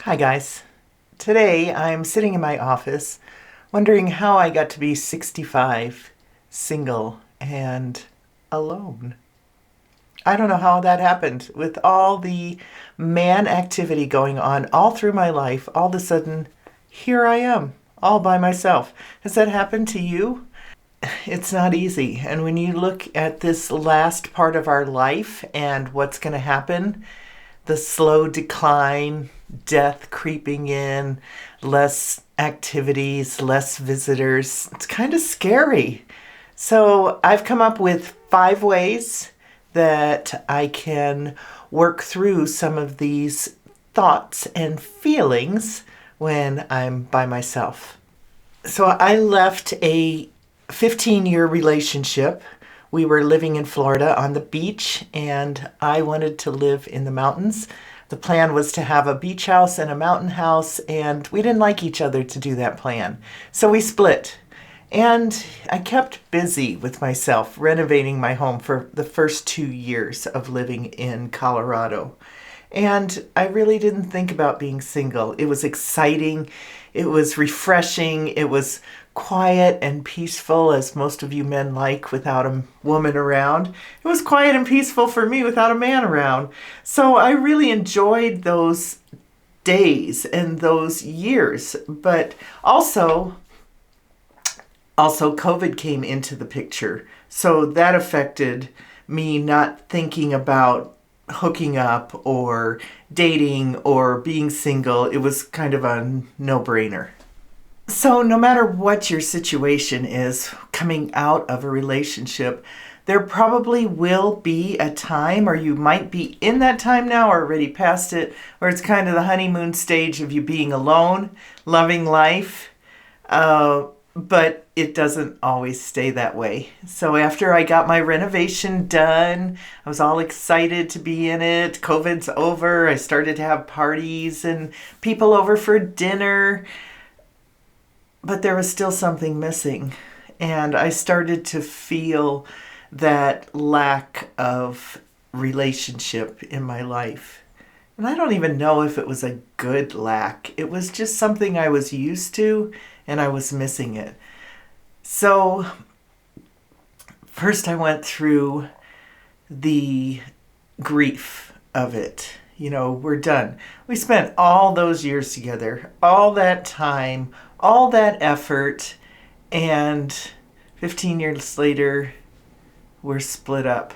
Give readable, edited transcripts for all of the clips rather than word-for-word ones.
Hi guys. Today I'm sitting in my office wondering how I got to be 65, single, and alone. I don't know how that happened. With all the man activity going on all through my life, all of a sudden, here I am, all by myself. Has that happened to you? It's not easy. And when you look at this last part of our life and what's going to happen, the slow decline, death creeping in, less activities, less visitors. It's kind of scary. So I've come up with 5 ways that I can work through some of these thoughts and feelings when I'm by myself. So I left a 15-year relationship. We were living in Florida on the beach, and I wanted to live in the mountains. The plan was to have a beach house and a mountain house, and we didn't like each other to do that plan. So we split. And I kept busy with myself renovating my home for the first 2 years of living in Colorado. And I really didn't think about being single. It was exciting. It was refreshing. It was quiet and peaceful, as most of you men like without a woman around. It was quiet and peaceful for me without a man around. So I really enjoyed those days and those years. But also COVID came into the picture. So that affected me not thinking about hooking up or dating or being single. It was kind of a no-brainer. So no matter what your situation is coming out of a relationship, there probably will be a time, or you might be in that time now or already past it, where it's kind of the honeymoon stage of you being alone, loving life. But it doesn't always stay that way. So after I got my renovation done, I was all excited to be in it. COVID's over. I started to have parties and people over for dinner. But there was still something missing. And I started to feel that lack of relationship in my life. And I don't even know if it was a good lack. It was just something I was used to, and I was missing it. So first I went through the grief of it. We're done. We spent all those years together, all that time, all that effort, and 15 years later, we're split up.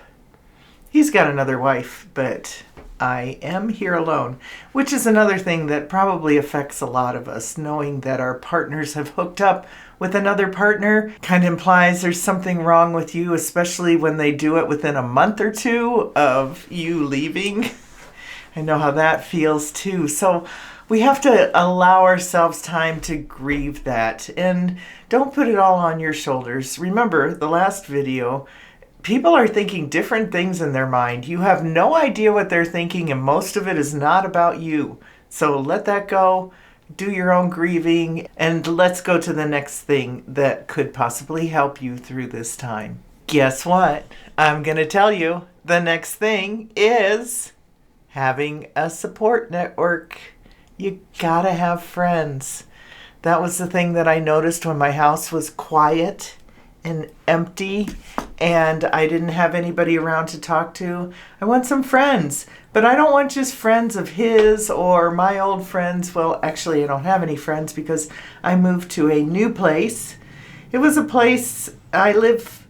He's got another wife, but I am here alone, which is another thing that probably affects a lot of us. Knowing that our partners have hooked up with another partner kind of implies there's something wrong with you, especially when they do it within a month or two of you leaving. I know how that feels too. So we have to allow ourselves time to grieve that, and don't put it all on your shoulders. Remember the last video, people are thinking different things in their mind. You have no idea what they're thinking, and most of it is not about you. So let that go, do your own grieving, and let's go to the next thing that could possibly help you through this time. Guess what? I'm going to tell you the next thing is having a support network. You gotta have friends. That was the thing that I noticed when my house was quiet and empty and I didn't have anybody around to talk to. I want some friends, but I don't want just friends of his or my old friends. Well, actually, I don't have any friends because I moved to a new place. It was a place I live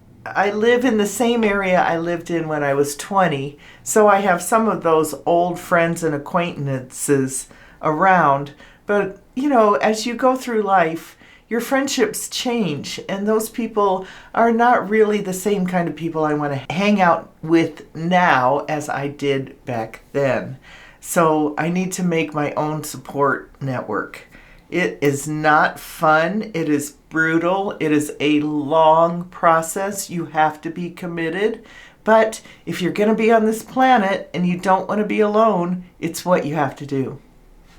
in the same area I lived in when I was 20, so I have some of those old friends and acquaintances around. But, as you go through life, your friendships change, and those people are not really the same kind of people I want to hang out with now as I did back then. So I need to make my own support network. It is not fun. It is brutal. It is a long process. You have to be committed. But if you're going to be on this planet and you don't want to be alone, it's what you have to do.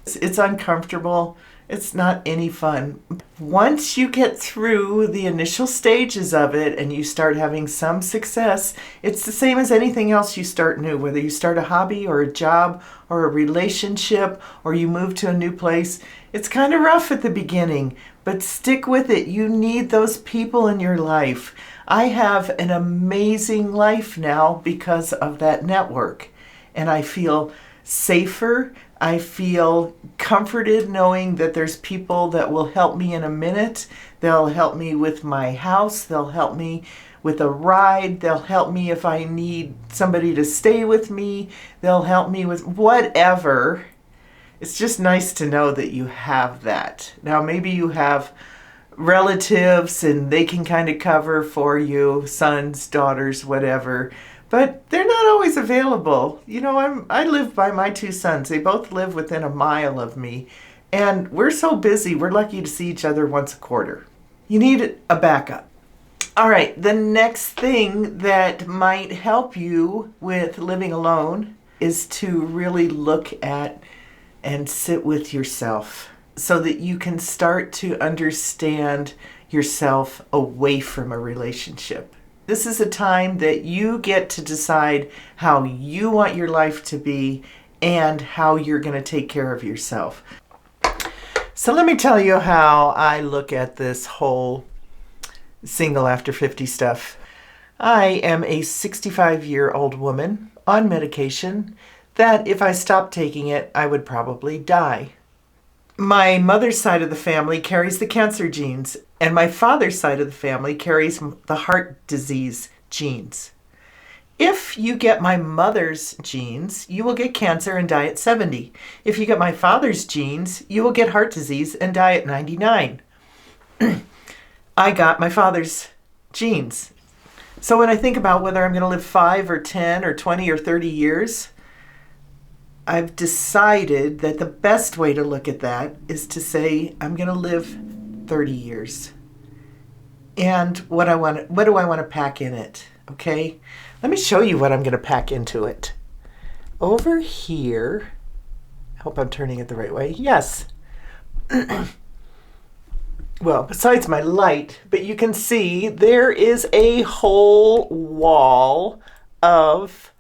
It's uncomfortable. It's not any fun. Once you get through the initial stages of it and you start having some success, it's the same as anything else you start new, whether you start a hobby or a job or a relationship or you move to a new place. It's kind of rough at the beginning, but stick with it. You need those people in your life. I have an amazing life now because of that network, and I feel safer. I feel comforted knowing that there's people that will help me in a minute. They'll help me with my house. They'll help me with a ride. They'll help me if I need somebody to stay with me. They'll help me with whatever. It's just nice to know that you have that. Now, maybe you have relatives and they can kind of cover for you, sons, daughters, whatever. But they're not always available. I live by my two sons. They both live within a mile of me. And we're so busy, we're lucky to see each other once a quarter. You need a backup. All right, the next thing that might help you with living alone is to really look at and sit with yourself so that you can start to understand yourself away from a relationship. This is a time that you get to decide how you want your life to be and how you're going to take care of yourself. So let me tell you how I look at this whole single after 50 stuff. I am a 65-year-old woman on medication that if I stopped taking it, I would probably die. My mother's side of the family carries the cancer genes, and my father's side of the family carries the heart disease genes. If you get my mother's genes, you will get cancer and die at 70. If you get my father's genes, you will get heart disease and die at 99. I got my father's genes. So when I think about whether I'm going to live 5 or 10 or 20 or 30 years, I've decided that the best way to look at that is to say, I'm going to live 30 years. And what do I want to pack in it? Okay? Let me show you what I'm going to pack into it. Over here, I hope I'm turning it the right way. Yes. Well, besides my light, but you can see there is a whole wall of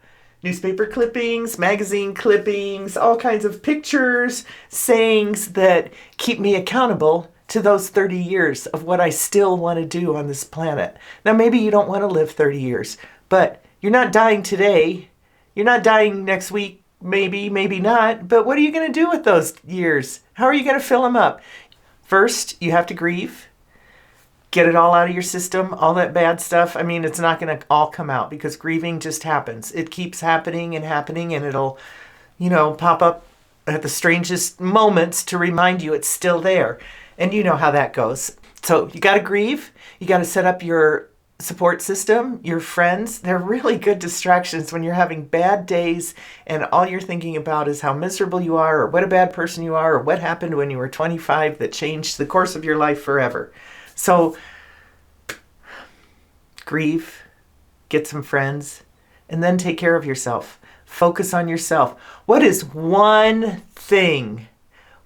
newspaper clippings, magazine clippings, all kinds of pictures, sayings that keep me accountable to those 30 years of what I still want to do on this planet. Now, maybe you don't want to live 30 years, but you're not dying today. You're not dying next week, maybe not. But what are you going to do with those years? How are you going to fill them up? First, you have to grieve. Get it all out of your system, all that bad stuff. I mean, it's not going to all come out because grieving just happens. It keeps happening and it'll, pop up at the strangest moments to remind you it's still there. And you know how that goes. So you got to grieve. You got to set up your support system, your friends. They're really good distractions when you're having bad days and all you're thinking about is how miserable you are or what a bad person you are or what happened when you were 25 that changed the course of your life forever. So grieve, get some friends, and then take care of yourself. Focus on yourself. What is one thing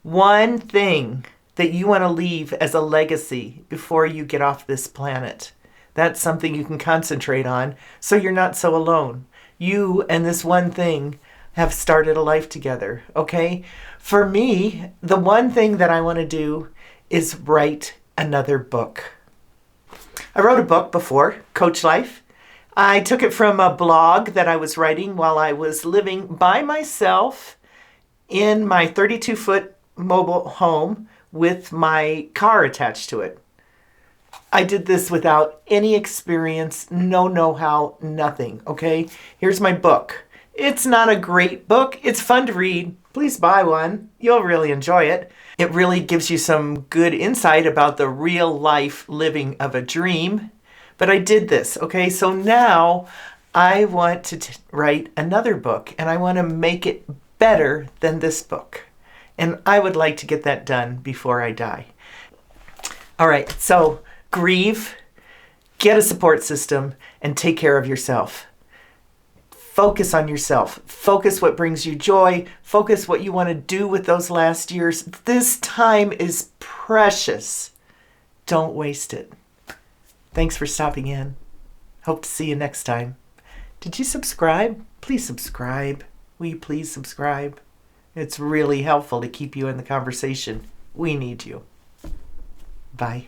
that you want to leave as a legacy before you get off this planet? That's something you can concentrate on so you're not so alone. You and this one thing have started a life together, okay? For me, the one thing that I want to do is write another book. I wrote a book before, Coach Life. I took it from a blog that I was writing while I was living by myself in my 32-foot mobile home with my car attached to it. I did this without any experience, no know-how, nothing, okay? Here's my book. It's not a great book. It's fun to read. Please buy one. You'll really enjoy it. It really gives you some good insight about the real life living of a dream. But I did this, okay? So now I want to write another book, and I want to make it better than this book. And I would like to get that done before I die. All right, so grieve, get a support system, and take care of yourself. Focus on yourself. Focus what brings you joy. Focus what you want to do with those last years. This time is precious. Don't waste it. Thanks for stopping in. Hope to see you next time. Did you subscribe? Please subscribe. Will you please subscribe? It's really helpful to keep you in the conversation. We need you. Bye.